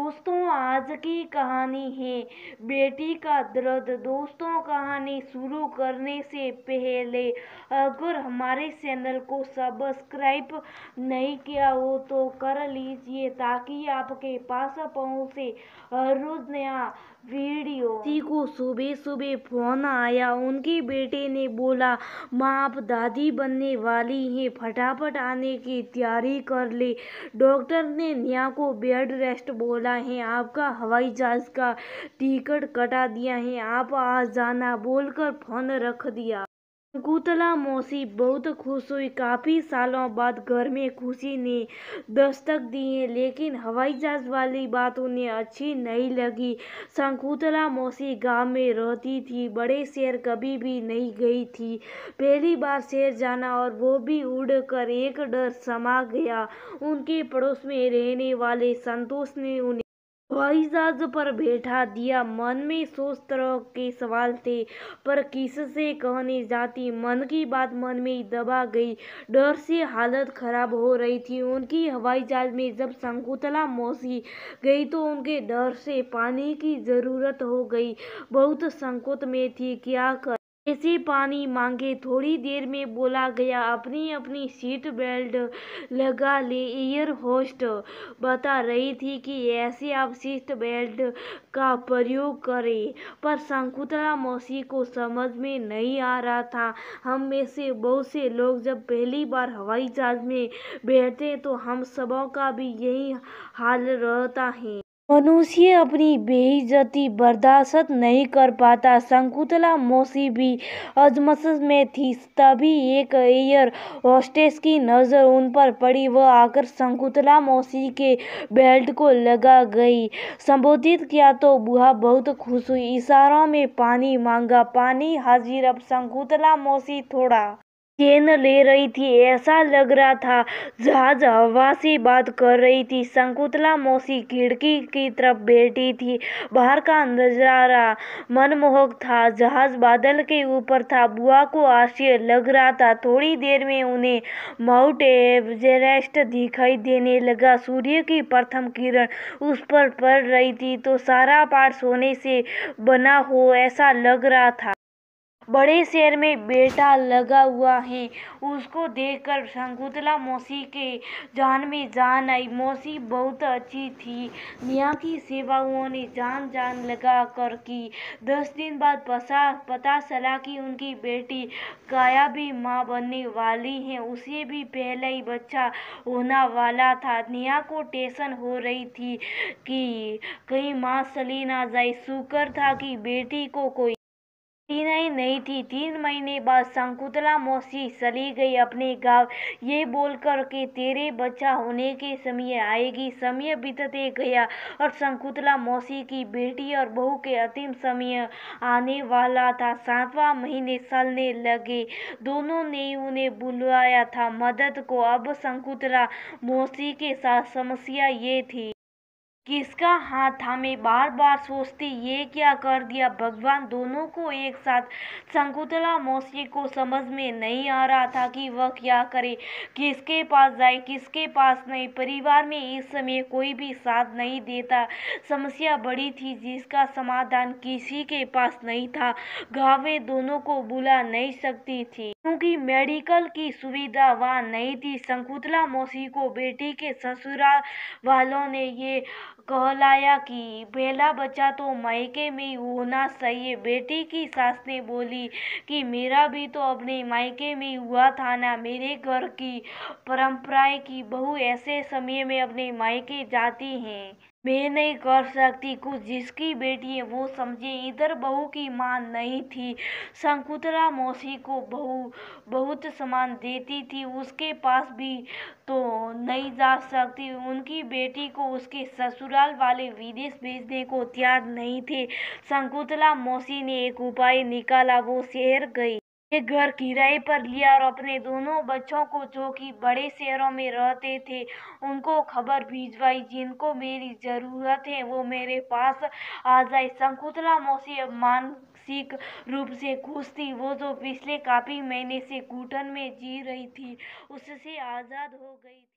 दोस्तों, आज की कहानी है बेटी का दर्द। दोस्तों, कहानी शुरू करने से पहले अगर हमारे चैनल को सब्सक्राइब नहीं किया हो तो कर लीजिए ताकि आपके पास पहुंचे हर रोज नया वीडियो। किसी को सुबह सुबह फोन आया। उनके बेटे ने बोला, माँ आप दादी बनने वाली हैं, फटाफट आने की तैयारी कर ले। डॉक्टर ने नेहा को बेड रेस्ट बोला है, आपका हवाई जहाज का टिकट कटा दिया है, आप आ जाना बोलकर फोन रख दिया। शकुंतला मौसी बहुत खुश हुई। काफी सालों बाद घर में खुशी ने दस्तक दी है, लेकिन हवाई जहाज वाली बात उन्हें अच्छी नहीं लगी। शकुंतला मौसी गांव में रहती थी, बड़े शहर कभी भी नहीं गई थी। पहली बार शहर जाना और वो भी उड़कर, एक डर समा गया। उनके पड़ोस में रहने वाले संतोष ने उन्हें हवाई जहाज पर बैठा दिया। मन में सौ तरह के सवाल थे, पर किससे कहने जाती। मन की बात मन में ही दबा गई। डर से हालत खराब हो रही थी उनकी। हवाई जहाज में जब शकुंतला मौसी गई तो उनके डर से पानी की जरूरत हो गई। बहुत संकट में थी, क्या कर कैसे पानी मांगे। थोड़ी देर में बोला गया, अपनी अपनी सीट बेल्ट लगा ले। एयर होस्ट बता रही थी कि ऐसे आप सीट बेल्ट का प्रयोग करें, पर शकुंतला मौसी को समझ में नहीं आ रहा था। हम में से बहुत से लोग जब पहली बार हवाई जहाज में बैठते तो हम सबों का भी यही हाल रहता है। मनुष्य अपनी बेइज्जती बर्दाश्त नहीं कर पाता। शकुंतला मौसी भी अजमसस में थी। तभी एक एयर होस्टेस की नजर उन पर पड़ी। वह आकर शकुंतला मौसी के बेल्ट को लगा गई। संबोधित किया तो बुआ बहुत खुश हुई। इशारों में पानी मांगा, पानी हाजिर। अब शकुंतला मौसी थोड़ा चैन ले रही थी। ऐसा लग रहा था जहाज हवा से बात कर रही थी। शकुंतला मौसी खिड़की की तरफ बैठी थी। बाहर का नजारा मनमोहक था। जहाज बादल के ऊपर था। बुआ को आश्चर्य लग रहा था। थोड़ी देर में उन्हें माउंट एवरेस्ट दिखाई देने लगा। सूर्य की प्रथम किरण उस पर पड़ रही थी तो सारा पहाड़ सोने से बना हो ऐसा लग रहा था। बड़े शहर में बेटा लगा हुआ है। उसको देखकर शकुंतला मौसी के जान में जान आई। मौसी बहुत अच्छी थी। नेहा की सेवा उन्होंने जान जान लगा कर की। 10 दिन बाद पता चला कि उनकी बेटी काया भी माँ बनने वाली है। उसे भी पहला ही बच्चा होना वाला था। नेहा को टेंशन हो रही थी कि कहीं माँ चली ना जाए। शुक्र था कि बेटी को कोई ही नहीं थी। 3 महीने बाद शकुंतला मौसी चली गई अपने गांव, ये बोलकर के तेरे बच्चा होने के समय आएगी। समय बीतते गया और शकुंतला मौसी की बेटी और बहू के अंतिम समय आने वाला था। 7वां महीने चलने लगे। दोनों ने उन्हें बुलवाया था मदद को। अब शकुंतला मौसी के साथ समस्या ये थी, किसका हाथ थामे। बार बार सोचती, ये क्या कर दिया भगवान। दोनों को एक साथ। शकुंतला मौसी को समझ में नहीं आ रहा था कि वह क्या करे, किसके पास जाए, किसके पास नहीं। परिवार में इस समय कोई भी साथ नहीं देता। समस्या बड़ी थी जिसका समाधान किसी के पास नहीं था। गाँव में दोनों को बुला नहीं सकती थी क्योंकि मेडिकल की सुविधा वहाँ नहीं थी। शकुंतला मौसी को बेटी के ससुराल वालों ने ये कहलाया कि पहला बच्चा तो मायके में ही होना चाहिए। बेटी की सास ने बोली कि मेरा भी तो अपने मायके में ही हुआ था ना। मेरे घर की परंपराएं की बहू ऐसे समय में अपने मायके जाती हैं। मैं नहीं कर सकती कुछ, जिसकी बेटी है वो समझे। इधर बहू की मां नहीं थी। शकुंतला मौसी को बहू बहुत सम्मान देती थी, उसके पास भी तो नहीं जा सकती। उनकी बेटी को उसके ससुराल वाले विदेश भेजने को तैयार नहीं थे। शकुंतला मौसी ने एक उपाय निकाला। वो शहर गई, एक घर किराए पर लिया और अपने दोनों बच्चों को, जो कि बड़े शहरों में रहते थे, उनको खबर भिजवाई, जिनको मेरी जरूरत है वो मेरे पास आ जाए। शकुंतला मौसी अब मानसिक रूप से खुश थी। वो जो पिछले काफी महीने से घुटन में जी रही थी उससे आजाद हो गई थी।